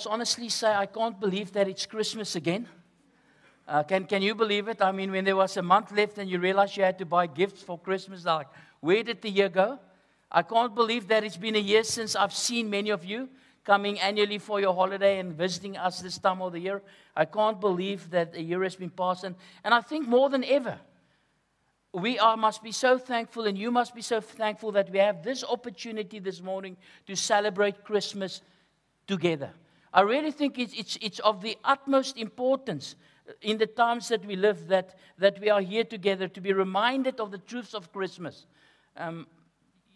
honestly say I can't believe that it's Christmas again. Can you believe it? I mean, when there was a month left and you realized you had to buy gifts for Christmas, like, where did the year go? I can't believe that it's been a year since I've seen many of you coming annually for your holiday and visiting us this time of the year. I can't believe that a year has been passed. And I think more than ever, must be so thankful, and you must be so thankful that we have this opportunity this morning to celebrate Christmas together. I really think it's of the utmost importance in the times that we live that we are here together to be reminded of the truths of Christmas. And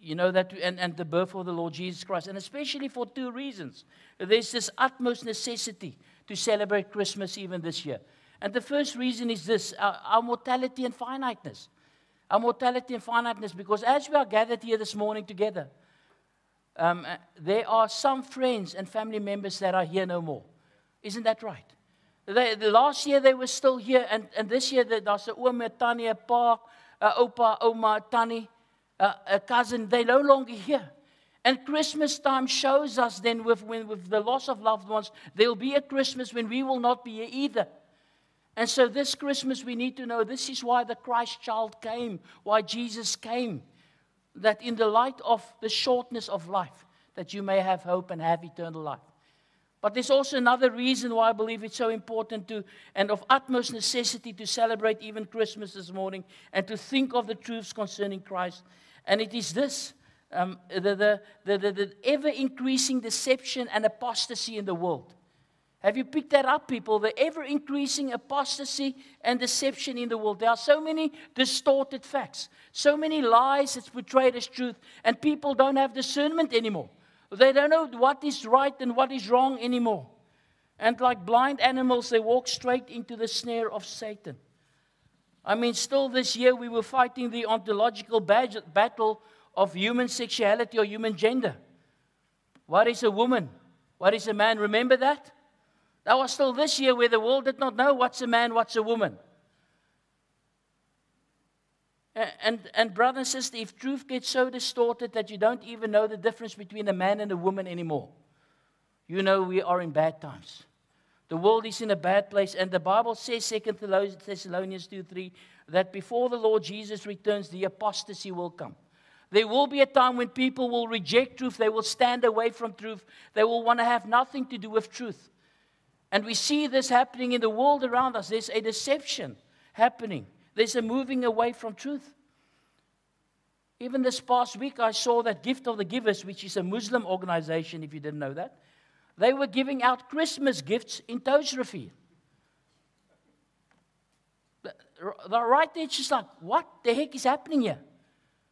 the birth of the Lord Jesus Christ, and especially for two reasons. There's this utmost necessity to celebrate Christmas even this year. And the first reason is this, our mortality and finiteness. Our mortality and finiteness, because as we are gathered here this morning together, there are some friends and family members that are here no more. Isn't that right? The last year they were still here, and this year there's a oom, tannie, a pa, a opa, oma, tannie, a cousin. They're no longer here. And Christmas time shows us then with the loss of loved ones, there will be a Christmas when we will not be here either. And so this Christmas we need to know this is why the Christ child came, why Jesus came. That in the light of the shortness of life, that you may have hope and have eternal life. But there's also another reason why I believe it's so important to, and of utmost necessity to celebrate even Christmas this morning and to think of the truths concerning Christ. And it is this, the ever-increasing deception and apostasy in the world. Have you picked that up, people? The ever-increasing apostasy and deception in the world. There are so many distorted facts, so many lies that's portrayed as truth, and people don't have discernment anymore. They don't know what is right and what is wrong anymore. And like blind animals, they walk straight into the snare of Satan. I mean, still this year we were fighting the ontological battle of human sexuality or human gender. What is a woman? What is a man? Remember that? That was still this year where the world did not know what's a man, what's a woman. And brother and sister, if truth gets so distorted that you don't even know the difference between a man and a woman anymore, you know we are in bad times. The world is in a bad place, and the Bible says, 2 Thessalonians 2:3, that before the Lord Jesus returns, the apostasy will come. There will be a time when people will reject truth, they will stand away from truth, they will want to have nothing to do with truth. And we see this happening in the world around us. There's a deception happening. There's a moving away from truth. Even this past week, I saw that Gift of the Givers, which is a Muslim organization, if you didn't know that. They were giving out Christmas gifts in Touwsrivier. Right there, it's just like, what the heck is happening here?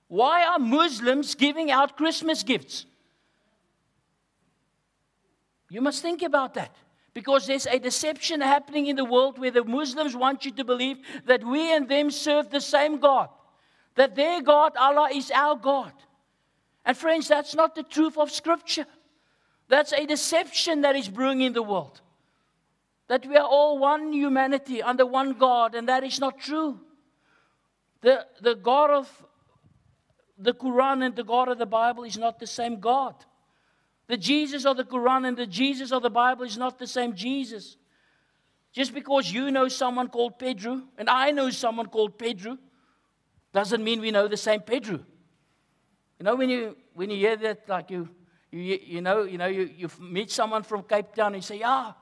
Why are Muslims giving out Christmas gifts? You must think about that. Because there's a deception happening in the world where the Muslims want you to believe that we and them serve the same God. That their God, Allah, is our God. And friends, that's not the truth of Scripture. That's a deception that is brewing in the world. That we are all one humanity under one God, and that is not true. The God of the Quran and the God of the Bible is not the same God. The Jesus of the Quran and the Jesus of the Bible is not the same Jesus. Just because you know someone called Pedro and I know someone called Pedro doesn't mean we know the same Pedro. You know, when you hear that, like you meet someone from Cape Town and you say, yeah,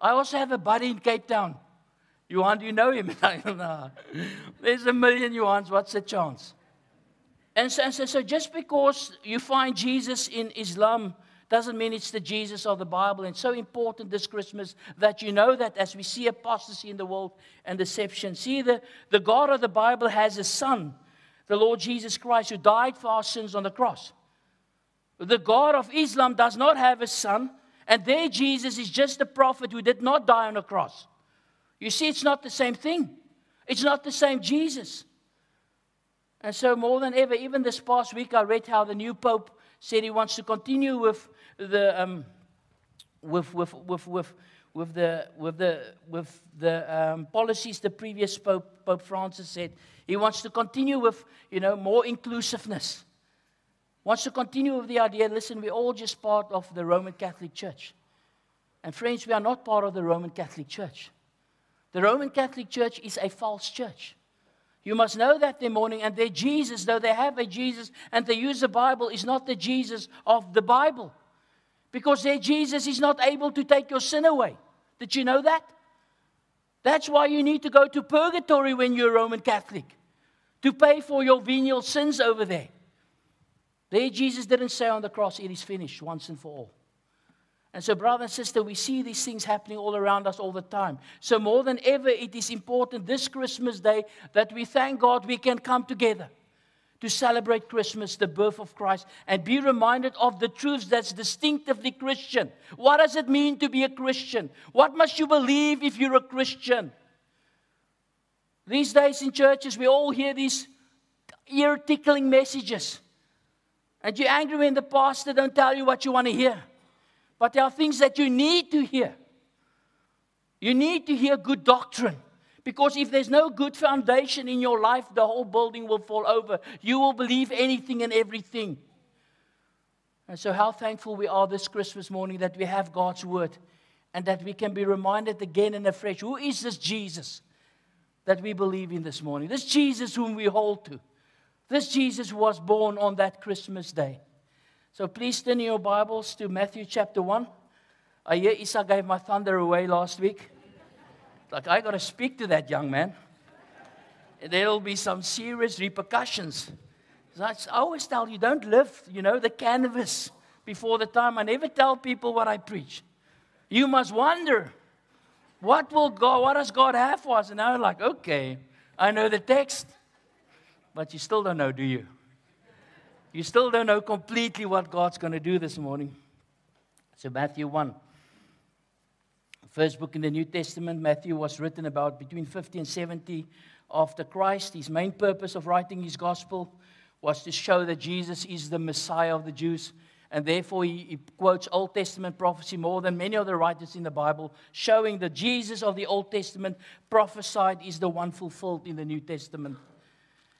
I also have a buddy in Cape Town. Johan, do you know him? No. There's a million Johans. What's the chance? And so just because you find Jesus in Islam doesn't mean it's the Jesus of the Bible. And it's so important this Christmas that you know that as we see apostasy in the world and deception. See, the God of the Bible has a son, the Lord Jesus Christ, who died for our sins on the cross. The God of Islam does not have a son, and their Jesus is just a prophet who did not die on the cross. You see, it's not the same thing. It's not the same Jesus. And so more than ever, even this past week, I read how the new Pope said he wants to continue with the policies the previous Pope Francis said. He wants to continue with, more inclusiveness. Wants to continue with the idea, listen, we're all just part of the Roman Catholic Church. And friends, we are not part of the Roman Catholic Church. The Roman Catholic Church is a false church. You must know that this morning. And their Jesus, though they have a Jesus and they use the Bible, is not the Jesus of the Bible. Because their Jesus is not able to take your sin away. Did you know that? That's why you need to go to purgatory when you're a Roman Catholic, to pay for your venial sins over there. There Jesus didn't say on the cross, it is finished once and for all. And so, brother and sister, we see these things happening all around us all the time. So more than ever, it is important this Christmas day that we thank God we can come together to celebrate Christmas, the birth of Christ, and be reminded of the truths that's distinctively Christian. What does it mean to be a Christian? What must you believe if you're a Christian? These days in churches, we all hear these ear-tickling messages. And you're angry when the pastor don't tell you what you want to hear. But there are things that you need to hear. You need to hear good doctrine. Because if there's no good foundation in your life, the whole building will fall over. You will believe anything and everything. And so how thankful we are this Christmas morning that we have God's word. And that we can be reminded again and afresh. Who is this Jesus that we believe in this morning? This Jesus whom we hold to. This Jesus who was born on that Christmas day. So please turn in your Bibles to Matthew chapter 1. I hear Isa gave my thunder away last week. Like, I got to speak to that young man. There will be some serious repercussions. So I always tell you, don't lift, the canvas before the time. I never tell people what I preach. You must wonder, what does God have for us? And I'm like, okay, I know the text. But you still don't know, do you? You still don't know completely what God's going to do this morning. So Matthew 1. First book in the New Testament. Matthew was written about between 50 and 70 after Christ. His main purpose of writing his gospel was to show that Jesus is the Messiah of the Jews. And therefore he quotes Old Testament prophecy more than many other writers in the Bible, showing that Jesus of the Old Testament prophesied is the one fulfilled in the New Testament.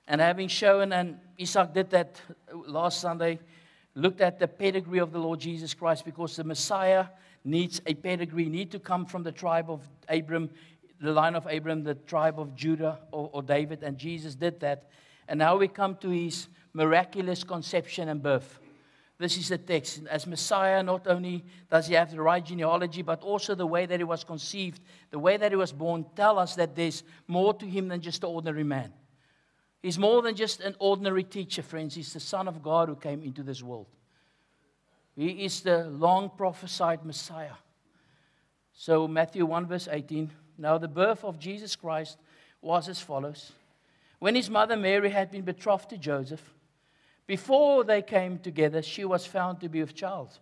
And having shown, and Isaac did that last Sunday, looked at the pedigree of the Lord Jesus Christ, because the Messiah needs a pedigree, need to come from the tribe of Abram, the line of Abram, the tribe of Judah or David, and Jesus did that. And now we come to his miraculous conception and birth. This is the text. As Messiah, not only does he have the right genealogy, but also the way that he was conceived, the way that he was born, tell us that there's more to him than just an ordinary man. He's more than just an ordinary teacher, friends. He's the Son of God who came into this world. He is the long prophesied Messiah. So Matthew 1 verse 18. Now the birth of Jesus Christ was as follows. When his mother Mary had been betrothed to Joseph, before they came together, she was found to be with child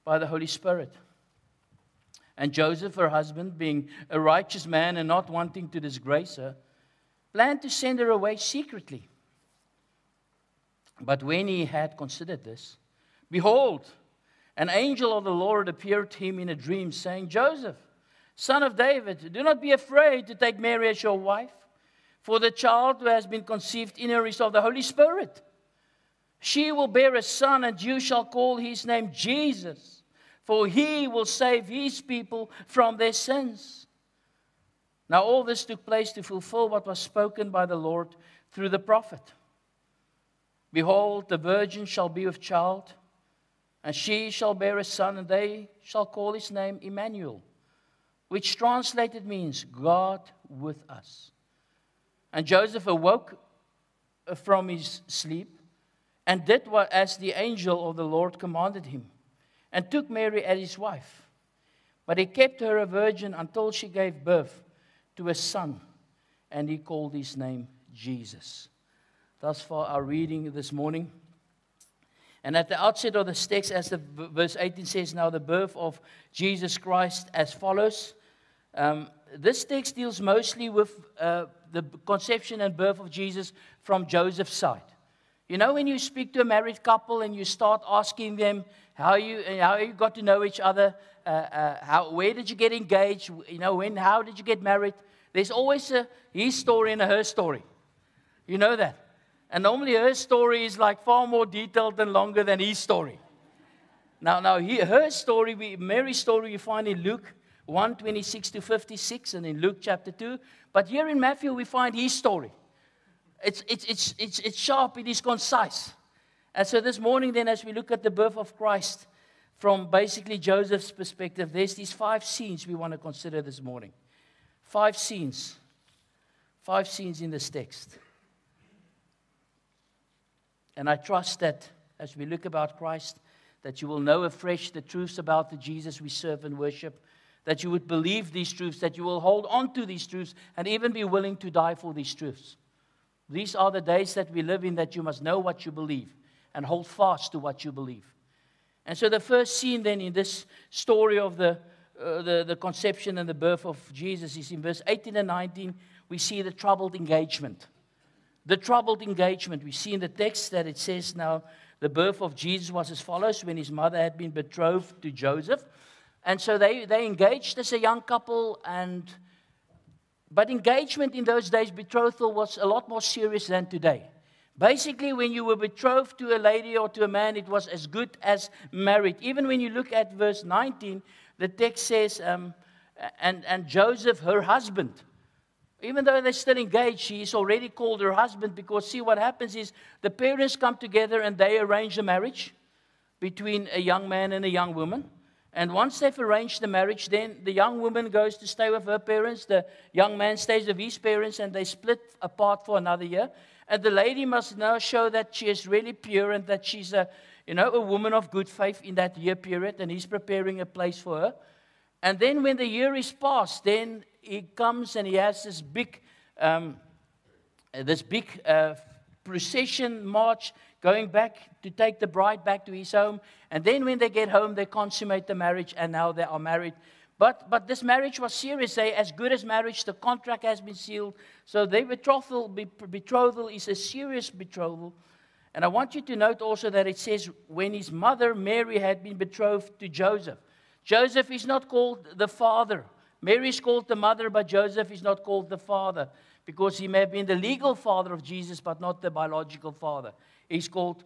by the Holy Spirit. And Joseph, her husband, being a righteous man and not wanting to disgrace her, planned to send her away secretly. But when he had considered this, behold, an angel of the Lord appeared to him in a dream, saying, Joseph, son of David, do not be afraid to take Mary as your wife, for the child who has been conceived in her is of the Holy Spirit. She will bear a son, and you shall call his name Jesus, for he will save his people from their sins. Now all this took place to fulfill what was spoken by the Lord through the prophet. Behold, the virgin shall be with child, and she shall bear a son, and they shall call his name Emmanuel, which translated means God with us. And Joseph awoke from his sleep and did what as the angel of the Lord commanded him, and took Mary as his wife. But he kept her a virgin until she gave birth to a son, and he called his name Jesus. Thus far our reading this morning. And at the outset of this text, as the verse 18 says, now the birth of Jesus Christ as follows. This text deals mostly with the conception and birth of Jesus from Joseph's side. You know, when you speak to a married couple and you start asking them how you got to know each other, where did you get engaged, how did you get married? There's always his story and a her story. You know that. And normally her story is like far more detailed and longer than his story. Her story, Mary's story, you find in Luke 1:26 to 56, and in Luke chapter 2. But here in Matthew, we find his story. It's sharp, it is concise. And so this morning then, as we look at the birth of Christ from basically Joseph's perspective, there's these 5 scenes we want to consider this morning. 5 scenes. 5 scenes in this text. And I trust that as we look about Christ, that you will know afresh the truths about the Jesus we serve and worship, that you would believe these truths, that you will hold on to these truths, and even be willing to die for these truths. These are the days that we live in, that you must know what you believe and hold fast to what you believe. And so the first scene then in this story of the conception and the birth of Jesus is in verse 18 and 19. We see the troubled engagement. The troubled engagement. We see in the text that it says now, the birth of Jesus was as follows: when his mother had been betrothed to Joseph. And so they engaged as a young couple, but engagement in those days, betrothal, was a lot more serious than today. Basically, when you were betrothed to a lady or to a man, it was as good as married. Even when you look at verse 19, the text says, and Joseph, her husband. Even though they're still engaged, she is already called her husband, because see, what happens is the parents come together and they arrange a marriage between a young man and a young woman. And once they've arranged the marriage, then the young woman goes to stay with her parents, the young man stays with his parents, and they split apart for another year. And the lady must now show that she is really pure and that she's a woman of good faith in that year period, and he's preparing a place for her. And then when the year is past, then he comes and he has this big procession march going back to take the bride back to his home. And then when they get home, they consummate the marriage, and now they are married. But this marriage was serious. As good as marriage, the contract has been sealed. So their betrothal is a serious betrothal. And I want you to note also that it says when his mother, Mary, had been betrothed to Joseph. Joseph is not called the father. Mary is called the mother, but Joseph is not called the father, because he may have been the legal father of Jesus, but not the biological father. He's called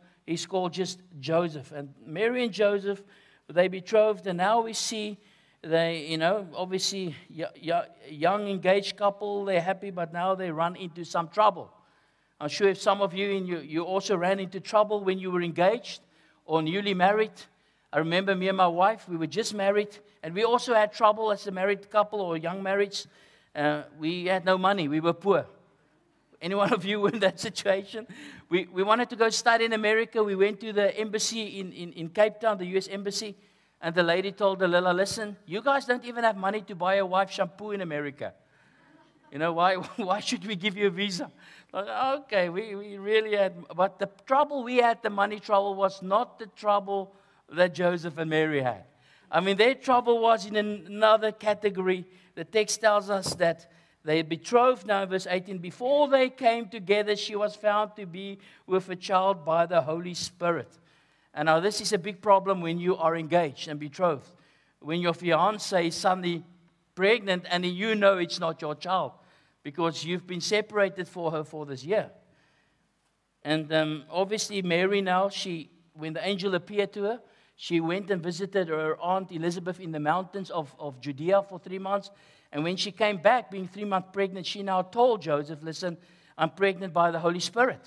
just Joseph. And Mary and Joseph, they betrothed, and now we see they, obviously young engaged couple, they're happy, but now they run into some trouble. I'm sure if some of you also ran into trouble when you were engaged or newly married. I remember me and my wife, we were just married, and we also had trouble as a married couple or young marriage. We had no money, we were poor. Any one of you in that situation? We wanted to go study in America. We went to the embassy in Cape Town, the U.S. embassy, and the lady told Delilah, listen, you guys don't even have money to buy a wife shampoo in America. Why should we give you a visa? Like, okay, we really had, but the trouble we had, the money trouble, was not the trouble that Joseph and Mary had. I mean, their trouble was in another category. The text tells us that they betrothed, now in verse 18, before they came together, she was found to be with a child by the Holy Spirit. And now this is a big problem when you are engaged and betrothed. When your fiancée is suddenly pregnant and you know it's not your child because you've been separated for her for this year. And obviously Mary now, when the angel appeared to her, she went and visited her aunt Elizabeth in the mountains of Judea for 3 months. And when she came back, being 3 months pregnant, she now told Joseph, listen, I'm pregnant by the Holy Spirit.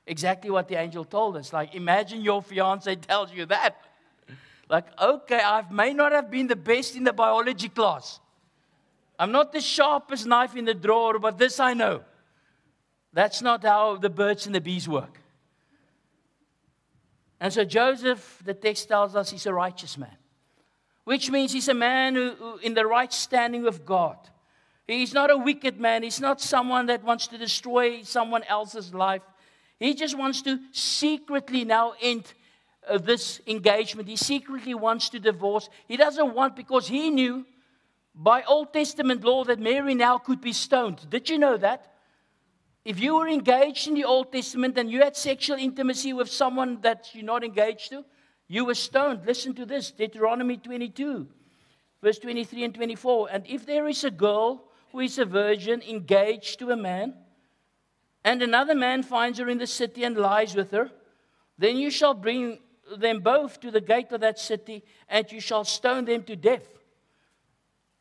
Exactly what the angel told us. Like, imagine your fiancé tells you that. Like, okay, I may not have been the best in the biology class. I'm not the sharpest knife in the drawer, but this I know. That's not how the birds and the bees work. And so Joseph, the text tells us, he's a righteous man. Which means he's a man who in the right standing with God. He's not a wicked man. He's not someone that wants to destroy someone else's life. He just wants to secretly now end this engagement. He secretly wants to divorce. He doesn't want, because he knew by Old Testament law that Mary now could be stoned. Did you know that? If you were engaged in the Old Testament and you had sexual intimacy with someone that you're not engaged to, you were stoned. Listen to this, Deuteronomy 22, verse 23 and 24. And if there is a girl who is a virgin engaged to a man, and another man finds her in the city and lies with her, then you shall bring them both to the gate of that city, and you shall stone them to death,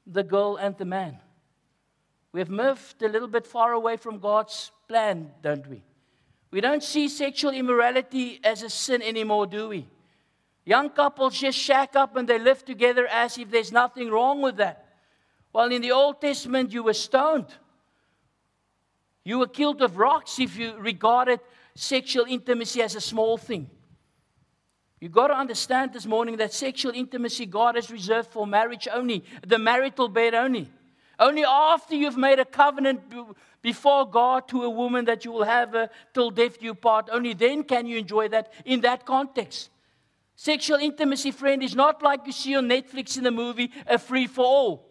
the girl and the man. We have moved a little bit far away from God's plan, don't we? We don't see sexual immorality as a sin anymore, do we? Young couples just shack up and they live together as if there's nothing wrong with that. Well, in the Old Testament, you were stoned. You were killed with rocks if you regarded sexual intimacy as a small thing. You've got to understand this morning that sexual intimacy God has reserved for marriage only, the marital bed only. Only after you've made a covenant before God to a woman that you will have her till death you part, only then can you enjoy that in that context. Sexual intimacy, friend, is not like you see on Netflix in the movie, a free-for-all.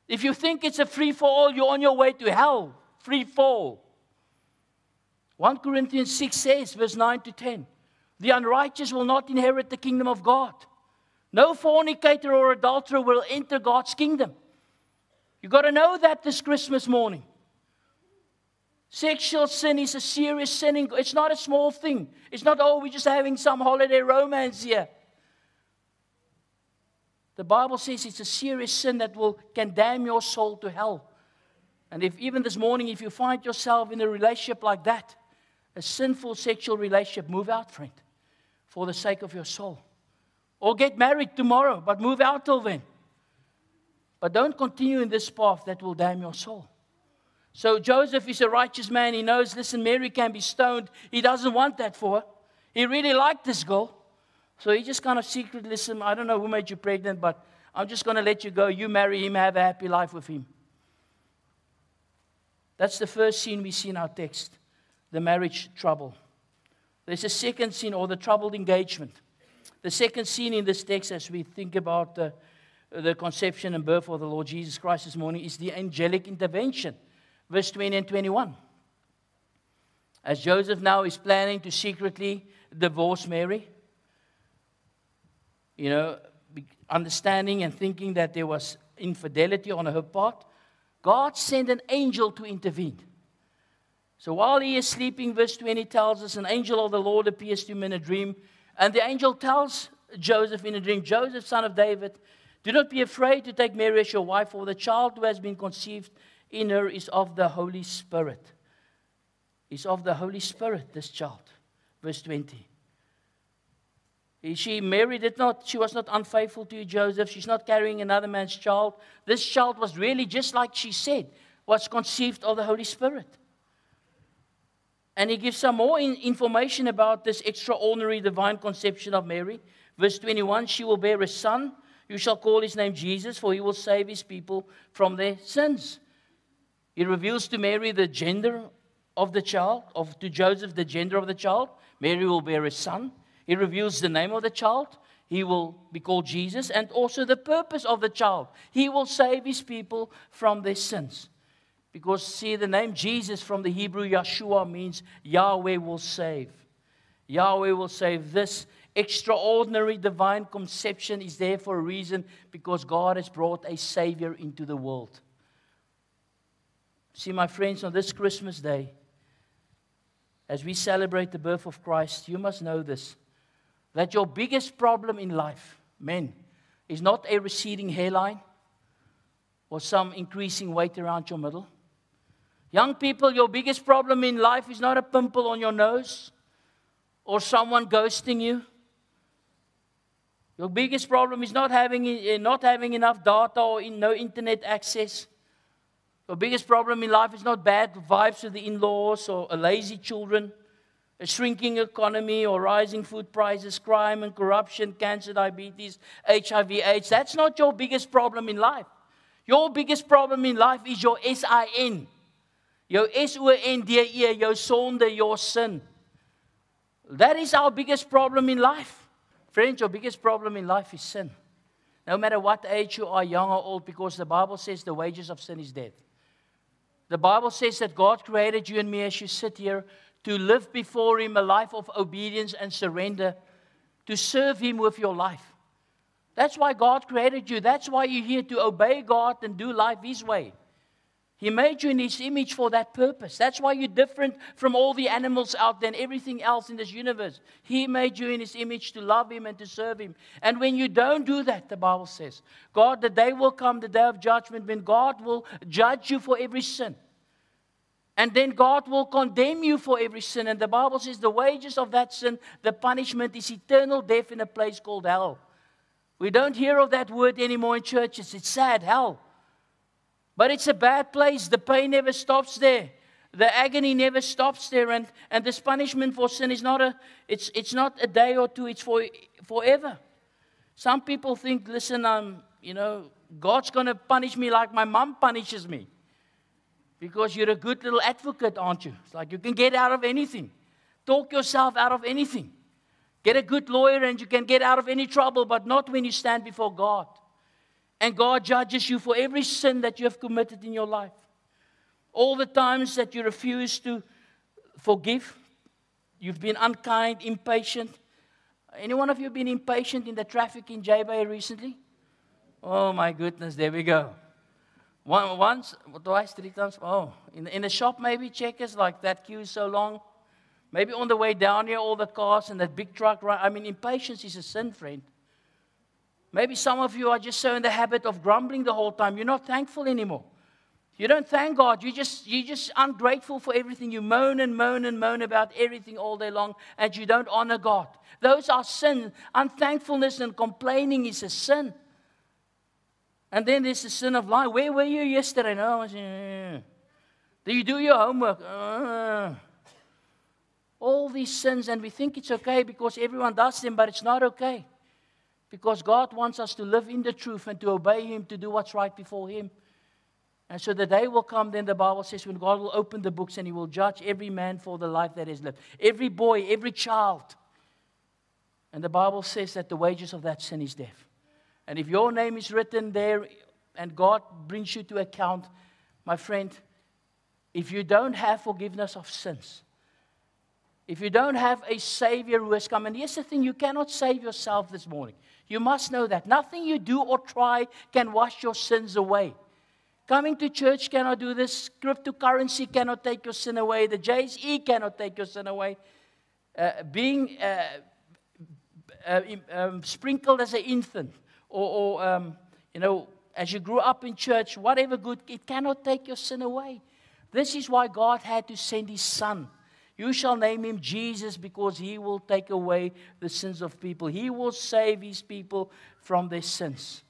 If you think it's a free-for-all, you're on your way to hell. Free-fall. 1 Corinthians 6 says, verse 9 to 10, the unrighteous will not inherit the kingdom of God. No fornicator or adulterer will enter God's kingdom. You've got to know that this Christmas morning. Sexual sin is a serious sin. It's not a small thing. It's not, oh, we're just having some holiday romance here. The Bible says it's a serious sin that can damn your soul to hell. And if even this morning, if you find yourself in a relationship like that, a sinful sexual relationship, move out, friend, for the sake of your soul. Or get married tomorrow, but move out till then. But don't continue in this path that will damn your soul. So Joseph is a righteous man. He knows, listen, Mary can be stoned. He doesn't want that for her. He really liked this girl. So he just kind of secretly, listen, I don't know who made you pregnant, but I'm just going to let you go. You marry him, have a happy life with him. That's the first scene we see in our text, the marriage trouble. There's a second scene, or the troubled engagement. The second scene in this text, as we think about the conception and birth of the Lord Jesus Christ this morning, is the angelic intervention. Verse 20 and 21. As Joseph now is planning to secretly divorce Mary, understanding and thinking that there was infidelity on her part, God sent an angel to intervene. So while he is sleeping, verse 20 tells us, an angel of the Lord appears to him in a dream, and the angel tells Joseph in a dream, Joseph, son of David, do not be afraid to take Mary as your wife, for the child who has been conceived in her is of the Holy Spirit. Is of the Holy Spirit, this child. Verse 20. Mary she was not unfaithful to you, Joseph. She's not carrying another man's child. This child was really, just like she said, was conceived of the Holy Spirit. And he gives some more information about this extraordinary divine conception of Mary. Verse 21, she will bear a son. You shall call his name Jesus, for he will save his people from their sins. He reveals to Mary the gender of the child, to Joseph the gender of the child. Mary will bear a son. He reveals the name of the child. He will be called Jesus, and also the purpose of the child. He will save his people from their sins. Because, see, the name Jesus from the Hebrew Yeshua means Yahweh will save. Yahweh will save. This extraordinary divine conception is there for a reason, because God has brought a Savior into the world. See, my friends, on this Christmas day, as we celebrate the birth of Christ, you must know this, that your biggest problem in life, men, is not a receding hairline or some increasing weight around your middle. Young people, your biggest problem in life is not a pimple on your nose or someone ghosting you. Your biggest problem is not having enough data or no internet access. Your biggest problem in life is not bad vibes with the in-laws or lazy children, a shrinking economy or rising food prices, crime and corruption, cancer, diabetes, HIV, AIDS. That's not your biggest problem in life. Your biggest problem in life is your SIN. Your SONDE, your sonde, your sin. That is our biggest problem in life. Friends, your biggest problem in life is sin. No matter what age you are, young or old, because the Bible says the wages of sin is death. The Bible says that God created you and me as you sit here to live before Him a life of obedience and surrender, to serve Him with your life. That's why God created you. That's why you're here, to obey God and do life His way. He made you in His image for that purpose. That's why you're different from all the animals out there and everything else in this universe. He made you in His image to love Him and to serve Him. And when you don't do that, the Bible says, God, the day will come, the day of judgment, when God will judge you for every sin. And then God will condemn you for every sin. And the Bible says the wages of that sin, the punishment is eternal death in a place called hell. We don't hear of that word anymore in churches. It's sad, hell. But it's a bad place. The pain never stops there. The agony never stops there. And this punishment for sin is not a day or two. It's forever. Some people think, listen, God's going to punish me like my mom punishes me. Because you're a good little advocate, aren't you? It's like you can get out of anything. Talk yourself out of anything. Get a good lawyer and you can get out of any trouble, but not when you stand before God. And God judges you for every sin that you have committed in your life. All the times that you refuse to forgive. You've been unkind, impatient. Any one of you been impatient in the traffic in J-Bay recently? Oh my goodness, there we go. Once, twice, 3 times. Oh, in the shop maybe, Checkers, like that queue is so long. Maybe on the way down here, all the cars and that big truck. I mean, impatience is a sin, friend. Maybe some of you are just so in the habit of grumbling the whole time. You're not thankful anymore. You don't thank God. You're just ungrateful for everything. You moan and moan and moan about everything all day long, and you don't honor God. Those are sin. Unthankfulness and complaining is a sin. And then there's the sin of lying. Where were you yesterday? No, I was, Did you do your homework? All these sins, and we think it's okay because everyone does them, but it's not okay. Because God wants us to live in the truth and to obey Him, to do what's right before Him. And so the day will come, then the Bible says, when God will open the books and He will judge every man for the life that is lived. Every boy, every child. And the Bible says that the wages of that sin is death. And if your name is written there and God brings you to account, my friend, if you don't have forgiveness of sins, if you don't have a Savior who has come, and here's the thing, you cannot save yourself this morning. You must know that. Nothing you do or try can wash your sins away. Coming to church cannot do this. Cryptocurrency cannot take your sin away. The JSE cannot take your sin away. Being sprinkled as an infant, or as you grew up in church, whatever good, it cannot take your sin away. This is why God had to send His Son. You shall name Him Jesus, because He will take away the sins of people. He will save His people from their sins.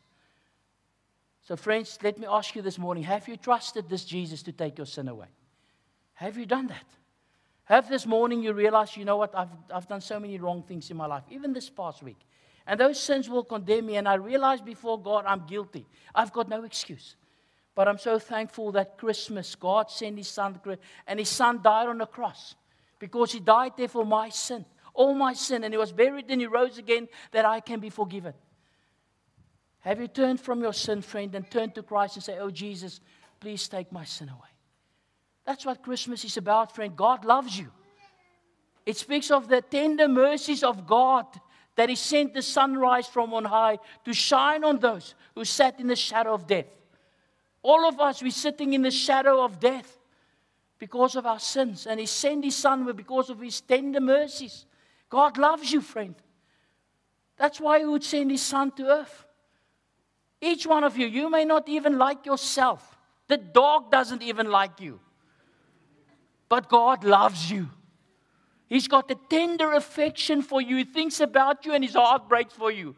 So friends, let me ask you this morning, have you trusted this Jesus to take your sin away? Have you done that? Have this morning you realized, you know what, I've done so many wrong things in my life, even this past week. And those sins will condemn me, and I realize before God I'm guilty. I've got no excuse. But I'm so thankful that Christmas, God sent His Son, and His Son died on the cross. Because He died there for my sin, all my sin, and He was buried and He rose again that I can be forgiven. Have you turned from your sin, friend, and turned to Christ and say, oh Jesus, please take my sin away? That's what Christmas is about, friend. God loves you. It speaks of the tender mercies of God, that He sent the sunrise from on high to shine on those who sat in the shadow of death. All of us, we're sitting in the shadow of death because of our sins. And He sent His Son because of His tender mercies. God loves you, friend. That's why He would send His Son to earth. Each one of you, you may not even like yourself. The dog doesn't even like you. But God loves you. He's got a tender affection for you. He thinks about you and His heart breaks for you.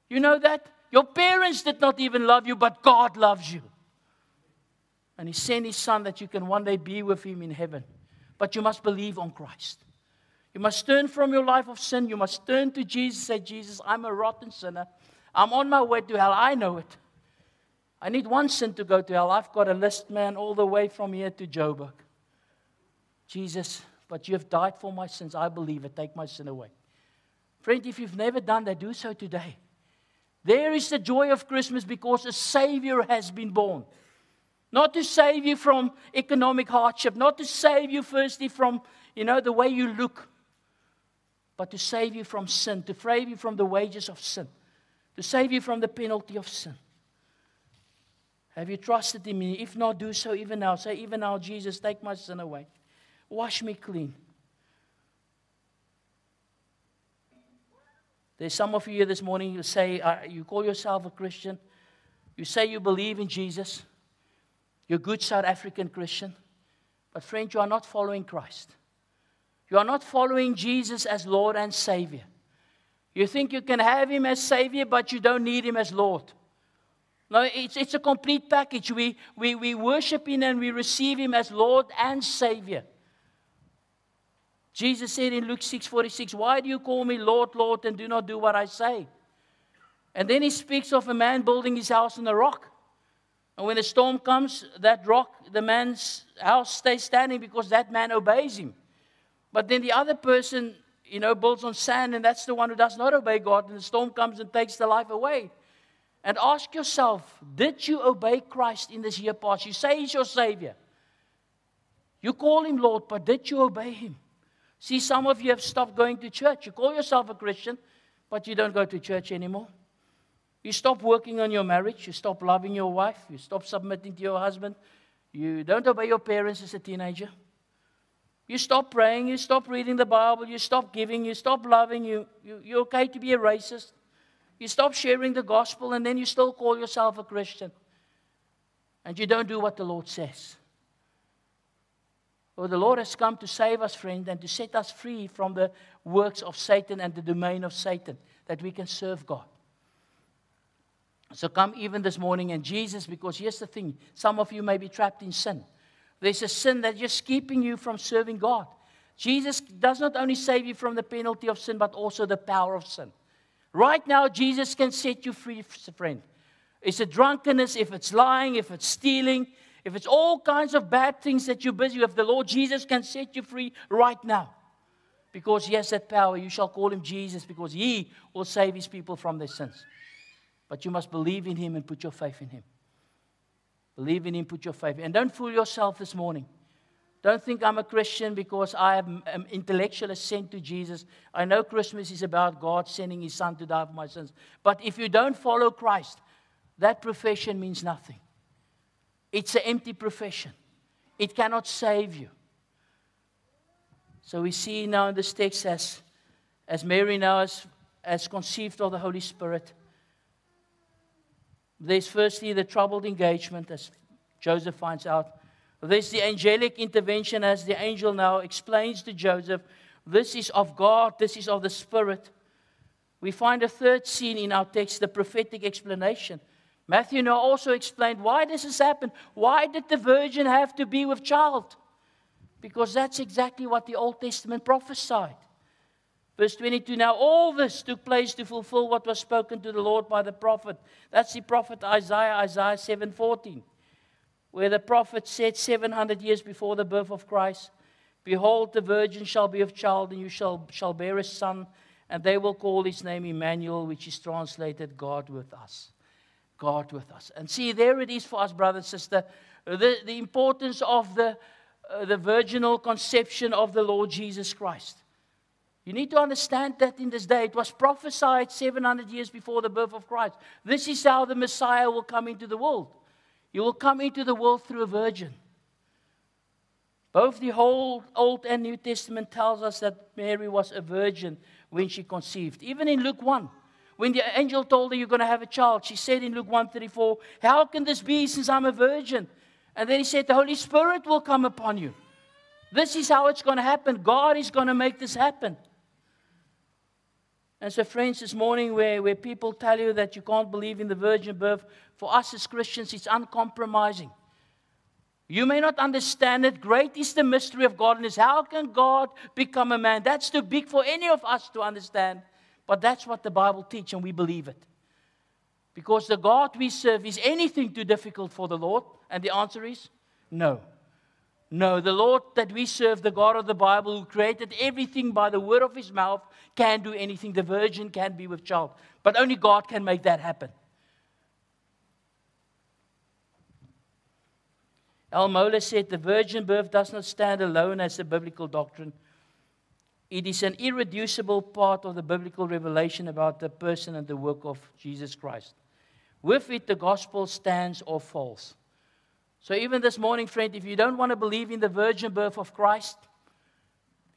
You know that? Your parents did not even love you, but God loves you. And He sent His Son that you can one day be with Him in heaven. But you must believe on Christ. You must turn from your life of sin. You must turn to Jesus and say, Jesus, I'm a rotten sinner. I'm on my way to hell. I know it. I need one sin to go to hell. I've got a list, man, all the way from here to Joburg. Jesus, but You have died for my sins. I believe it. Take my sin away. Friend, if you've never done that, do so today. There is the joy of Christmas because a Savior has been born. Not to save you from economic hardship. Not to save you firstly from, the way you look. But to save you from sin. To save you from the wages of sin. To save you from the penalty of sin. Have you trusted in me? If not, do so even now. Say, even now, Jesus, take my sin away. Wash me clean. There's some of you here this morning who say, you call yourself a Christian. You say you believe in Jesus. You're a good South African Christian. But friend, you are not following Christ. You are not following Jesus as Lord and Savior. You think you can have Him as Savior, but you don't need Him as Lord. No, it's a complete package. We worship Him and we receive Him as Lord and Savior. Jesus said in Luke 6:46, why do you call me Lord, Lord, and do not do what I say? And then He speaks of a man building his house on a rock. And when a storm comes, that rock, the man's house stays standing because that man obeys Him. But then the other person, builds on sand, and that's the one who does not obey God, and the storm comes and takes the life away. And ask yourself, did you obey Christ in this year past? You say He's your Savior. You call Him Lord, but did you obey Him? See, some of you have stopped going to church. You call yourself a Christian, but you don't go to church anymore. You stop working on your marriage. You stop loving your wife. You stop submitting to your husband. You don't obey your parents as a teenager. You stop praying. You stop reading the Bible. You stop giving. You stop loving. You're okay to be a racist. You stop sharing the gospel, and then you still call yourself a Christian. And you don't do what the Lord says. Well, the Lord has come to save us, friend, and to set us free from the works of Satan and the domain of Satan, that we can serve God. So come even this morning, and Jesus, because here's the thing, some of you may be trapped in sin. There's a sin that's just keeping you from serving God. Jesus does not only save you from the penalty of sin, but also the power of sin. Right now, Jesus can set you free, friend. It's a drunkenness, if it's lying, if it's stealing, if it's all kinds of bad things that you're busy with, the Lord Jesus can set you free right now. Because He has that power. You shall call Him Jesus, because He will save His people from their sins. But you must believe in Him and put your faith in Him. Believe in Him, put your faith in Him. And don't fool yourself this morning. Don't think I'm a Christian because I am intellectually sent to Jesus. I know Christmas is about God sending His Son to die for my sins. But if you don't follow Christ, that profession means nothing. It's an empty profession. It cannot save you. So we see now in this text as Mary now has conceived of the Holy Spirit. There's firstly the troubled engagement, as Joseph finds out. There's the angelic intervention, as the angel now explains to Joseph, this is of God, this is of the Spirit. We find a third scene in our text, the prophetic explanation. Matthew now also explained, why does this happen? Why did the virgin have to be with child? Because that's exactly what the Old Testament prophesied. Verse 22, now all this took place to fulfill what was spoken to the Lord by the prophet. That's the prophet Isaiah 7:14, where the prophet said 700 years before the birth of Christ, behold, the virgin shall be of child, and you shall bear a son, and they will call his name Emmanuel, which is translated God with us. God with us. And see, there it is for us, brother and sister, the importance of the virginal conception of the Lord Jesus Christ. You need to understand that in this day, it was prophesied 700 years before the birth of Christ. This is how the Messiah will come into the world. He will come into the world through a virgin. Both the whole Old and New Testament tells us that Mary was a virgin when she conceived. Even in Luke 1, when the angel told her you're going to have a child, she said in Luke 1:34, how can this be since I'm a virgin? And then he said, the Holy Spirit will come upon you. This is how it's going to happen. God is going to make this happen. And so, friends, this morning where people tell you that you can't believe in the virgin birth, for us as Christians, it's uncompromising. You may not understand it. Great is the mystery of godliness. How can God become a man? That's too big for any of us to understand. But that's what the Bible teaches, and we believe it. Because the God we serve, is anything too difficult for the Lord? And the answer is no. No, the Lord that we serve, the God of the Bible, who created everything by the word of His mouth, can do anything. The virgin can be with child. But only God can make that happen. Al Mohler said, the virgin birth does not stand alone as a biblical doctrine. It is an irreducible part of the biblical revelation about the person and the work of Jesus Christ. With it, the gospel stands or falls. So even this morning, friend, if you don't want to believe in the virgin birth of Christ,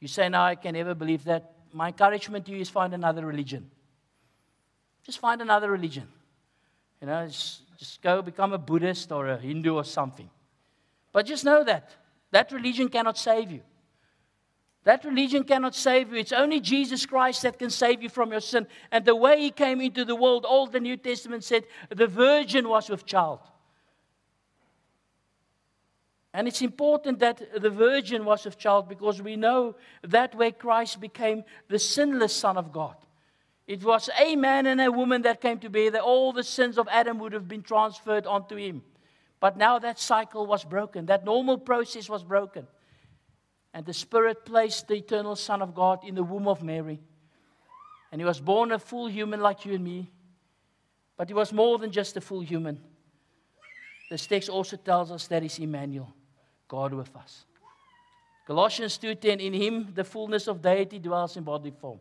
you say, no, I can never believe that. My encouragement to you is find another religion. Just find another religion. Just go become a Buddhist or a Hindu or something. But just know that religion cannot save you. That religion cannot save you. It's only Jesus Christ that can save you from your sin. And the way He came into the world, Old and New Testament said, the virgin was with child. And it's important that the virgin was with child because we know that way Christ became the sinless Son of God. It was a man and a woman that came to be, that all the sins of Adam would have been transferred onto Him. But now that cycle was broken. That normal process was broken. And the Spirit placed the eternal Son of God in the womb of Mary. And He was born a full human like you and me. But He was more than just a full human. This text also tells us that He's Emmanuel, God with us. Colossians 2:10, in Him the fullness of deity dwells in bodily form.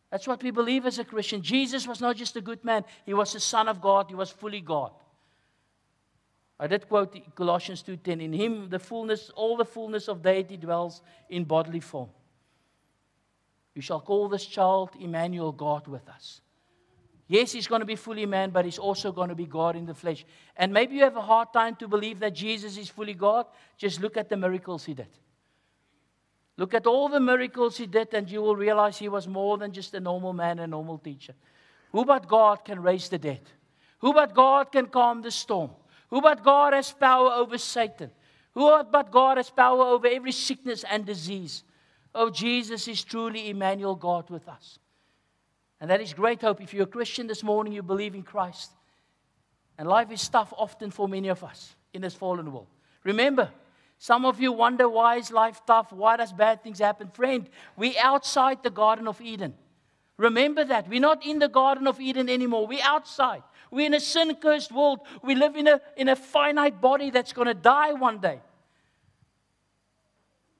That's what we believe as a Christian. Jesus was not just a good man. He was the Son of God. He was fully God. I did quote Colossians 2:10. In Him, all the fullness of deity dwells in bodily form. You shall call this child Emmanuel, God with us. Yes, He's going to be fully man, but He's also going to be God in the flesh. And maybe you have a hard time to believe that Jesus is fully God. Just look at the miracles He did. Look at all the miracles He did, and you will realize He was more than just a normal man, a normal teacher. Who but God can raise the dead? Who but God can calm the storm? Who but God has power over Satan? Who but God has power over every sickness and disease? Oh, Jesus is truly Emmanuel, God with us. And that is great hope. If you're a Christian this morning, you believe in Christ. And life is tough often for many of us in this fallen world. Remember, some of you wonder, why is life tough? Why does bad things happen? Friend, we're outside the Garden of Eden. Remember that. We're not in the Garden of Eden anymore. We're outside. We're in a sin-cursed world. We live in a finite body that's going to die one day.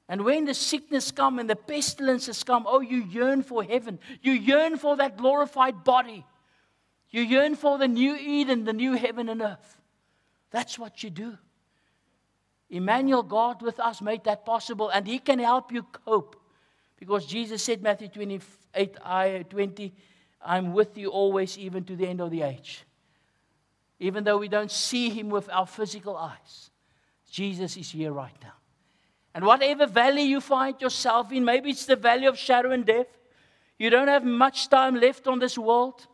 And when the sickness comes and the pestilences come, oh, you yearn for heaven. You yearn for that glorified body. You yearn for the new Eden, the new heaven and earth. That's what you do. Emmanuel, God with us, made that possible, and He can help you cope. Because Jesus said, Matthew 28:20, I'm with you always, even to the end of the age. Even though we don't see Him with our physical eyes, Jesus is here right now. And whatever valley you find yourself in, maybe it's the valley of shadow and death. You don't have much time left on this world.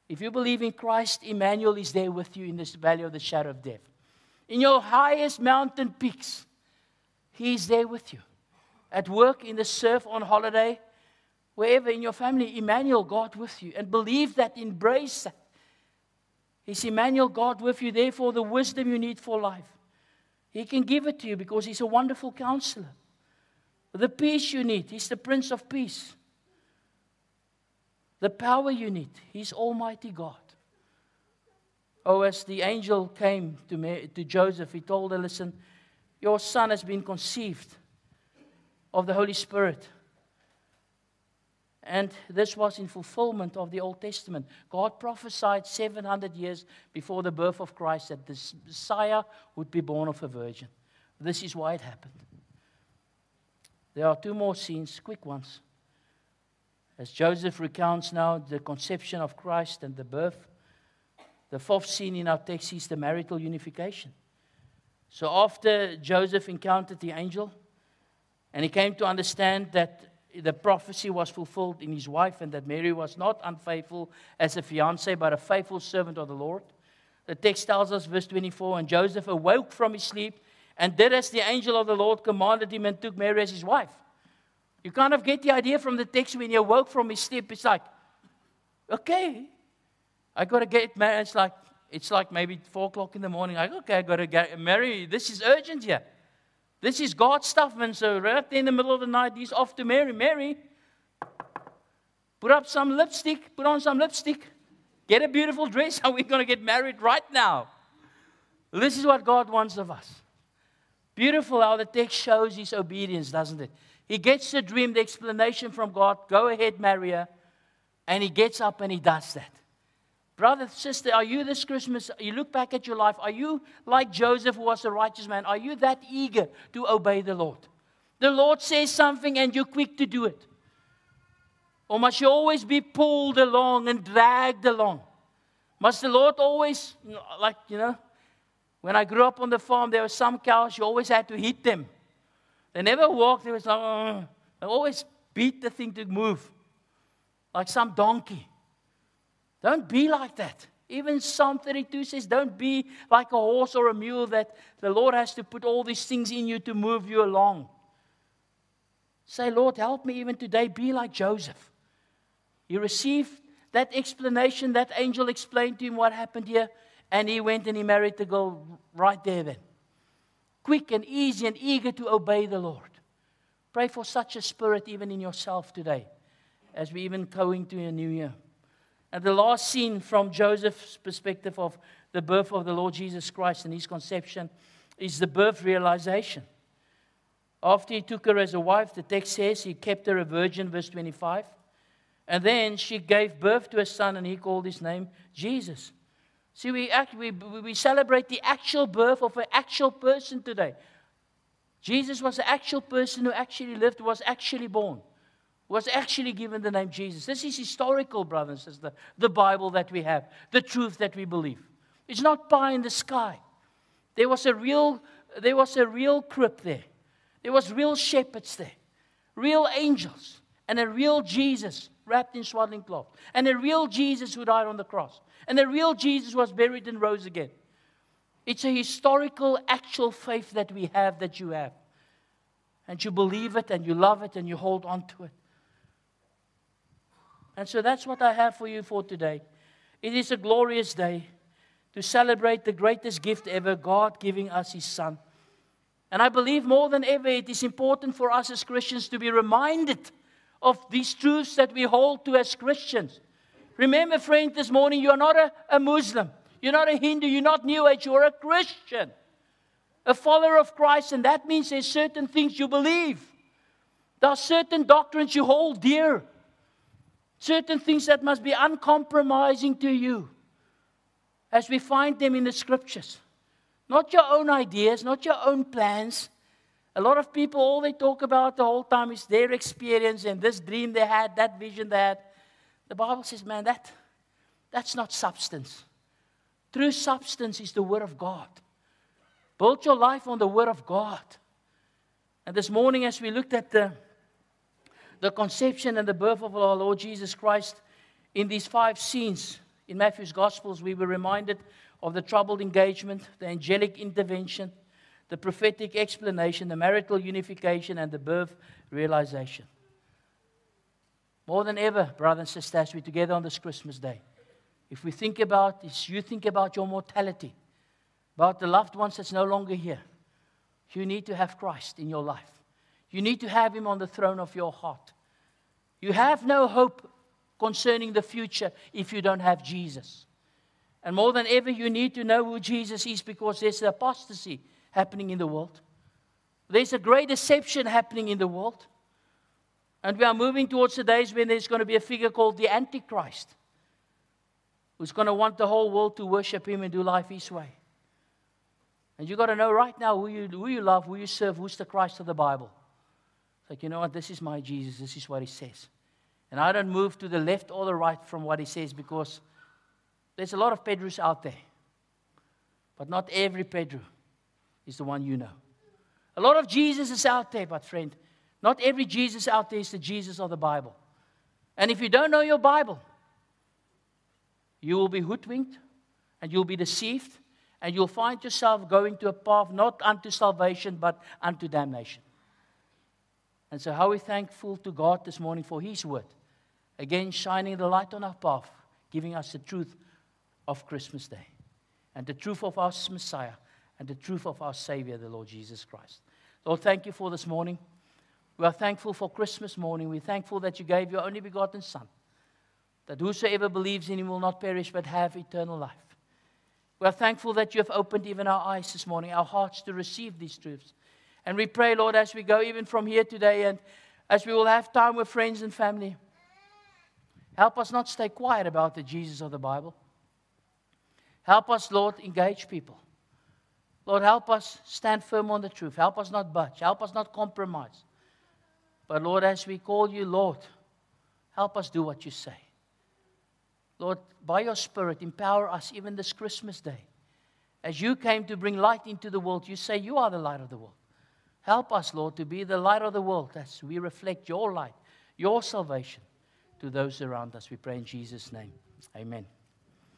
If you believe in Christ, Emmanuel is there with you in this valley of the shadow of death. In your highest mountain peaks, He is there with you. At work, in the surf, on holiday, wherever in your family, Emmanuel, God with you. And believe that, embrace that. He's Emmanuel, God with you. Therefore, the wisdom you need for life, He can give it to you because He's a wonderful counselor. The peace you need, He's the Prince of Peace. The power you need, He's Almighty God. Oh, as the angel came to Joseph, he told her, listen, your son has been conceived of the Holy Spirit. And this was in fulfillment of the Old Testament. God prophesied 700 years before the birth of Christ that the Messiah would be born of a virgin. This is why it happened. There are two more scenes, quick ones. As Joseph recounts now the conception of Christ and the birth, the fourth scene in our text is the marital unification. So after Joseph encountered the angel, and he came to understand that the prophecy was fulfilled in his wife and that Mary was not unfaithful as a fiancée, but a faithful servant of the Lord. The text tells us, verse 24, and Joseph awoke from his sleep and did as the angel of the Lord commanded him and took Mary as his wife. You kind of get the idea from the text when he awoke from his sleep. It's like, okay, I got to get married. It's like maybe 4 o'clock in the morning. Okay, I got to get married. This is urgent here. This is God's stuff, man. So right there in the middle of the night, he's off to Mary. Mary, put on some lipstick. Get a beautiful dress, and we're going to get married right now. This is what God wants of us. Beautiful how the text shows his obedience, doesn't it? He gets the dream, the explanation from God. Go ahead, marry her. And he gets up and he does that. Brother, sister, are you this Christmas, you look back at your life, are you like Joseph who was a righteous man? Are you that eager to obey the Lord? The Lord says something and you're quick to do it. Or must you always be pulled along and dragged along? Must the Lord always, when I grew up on the farm, there were some cows, you always had to hit them. They never walked, they was like, they always beat the thing to move. Like some donkey. Don't be like that. Even Psalm 32 says, don't be like a horse or a mule that the Lord has to put all these things in you to move you along. Say, Lord, help me even today be like Joseph. He received that explanation, that angel explained to him what happened here, and he went and he married the girl right there then. Quick and easy and eager to obey the Lord. Pray for such a spirit even in yourself today, as we even go into a new year. And the last scene from Joseph's perspective of the birth of the Lord Jesus Christ and his conception is the birth realization. After he took her as a wife, the text says he kept her a virgin, verse 25. And then she gave birth to a son and he called his name Jesus. See, we celebrate the actual birth of an actual person today. Jesus was an actual person who actually lived, was actually born. Was actually given the name Jesus. This is historical, brothers and sisters, the Bible that we have, the truth that we believe. It's not pie in the sky. There was a real crib there. There was real shepherds there, real angels, and a real Jesus wrapped in swaddling cloth, and a real Jesus who died on the cross, and a real Jesus was buried and rose again. It's a historical, actual faith that we have, that you have. And you believe it, and you love it, and you hold on to it. And so that's what I have for you for today. It is a glorious day to celebrate the greatest gift ever, God giving us His Son. And I believe more than ever it is important for us as Christians to be reminded of these truths that we hold to as Christians. Remember, friend, this morning you are not a Muslim. You're not a Hindu. You're not New Age. You're a Christian. A follower of Christ. And that means there's certain things you believe. There are certain doctrines you hold dear. Certain things that must be uncompromising to you as we find them in the Scriptures. Not your own ideas, not your own plans. A lot of people, all they talk about the whole time is their experience and this dream they had, that vision they had. The Bible says, man, that's not substance. True substance is the Word of God. Build your life on the Word of God. And this morning as we looked at the conception and the birth of our Lord Jesus Christ, in these 5 scenes in Matthew's Gospels, we were reminded of the troubled engagement, the angelic intervention, the prophetic explanation, the marital unification, and the birth realization. More than ever, brothers and sisters, as we're together on this Christmas day, if we think about this, you think about your mortality, about the loved ones that's no longer here, you need to have Christ in your life. You need to have Him on the throne of your heart. You have no hope concerning the future if you don't have Jesus. And more than ever, you need to know who Jesus is, because there's apostasy happening in the world. There's a great deception happening in the world. And we are moving towards the days when there's going to be a figure called the Antichrist, who's going to want the whole world to worship Him and do life His way. And you've got to know right now who you love, who you serve, who's the Christ of the Bible. It's like, you know what, this is my Jesus, this is what He says. And I don't move to the left or the right from what He says, because there's a lot of Pedros out there. But not every Pedro is the one you know. A lot of Jesus is out there, but friend, not every Jesus out there is the Jesus of the Bible. And if you don't know your Bible, you will be hoodwinked and you'll be deceived, and you'll find yourself going to a path not unto salvation but unto damnation. And so how are we thankful to God this morning for His Word. Again, shining the light on our path, giving us the truth of Christmas Day, and the truth of our Messiah, and the truth of our Savior, the Lord Jesus Christ. Lord, thank you for this morning. We are thankful for Christmas morning. We're thankful that you gave your only begotten Son, that whosoever believes in Him will not perish but have eternal life. We are thankful that you have opened even our eyes this morning, our hearts, to receive these truths. And we pray, Lord, as we go even from here today, and as we will have time with friends and family, help us not stay quiet about the Jesus of the Bible. Help us, Lord, engage people. Lord, help us stand firm on the truth. Help us not budge. Help us not compromise. But Lord, as we call you, Lord, help us do what you say. Lord, by your Spirit, empower us even this Christmas day. As you came to bring light into the world, you say you are the light of the world. Help us, Lord, to be the light of the world as we reflect your light, your salvation to those around us. We pray in Jesus' name. Amen.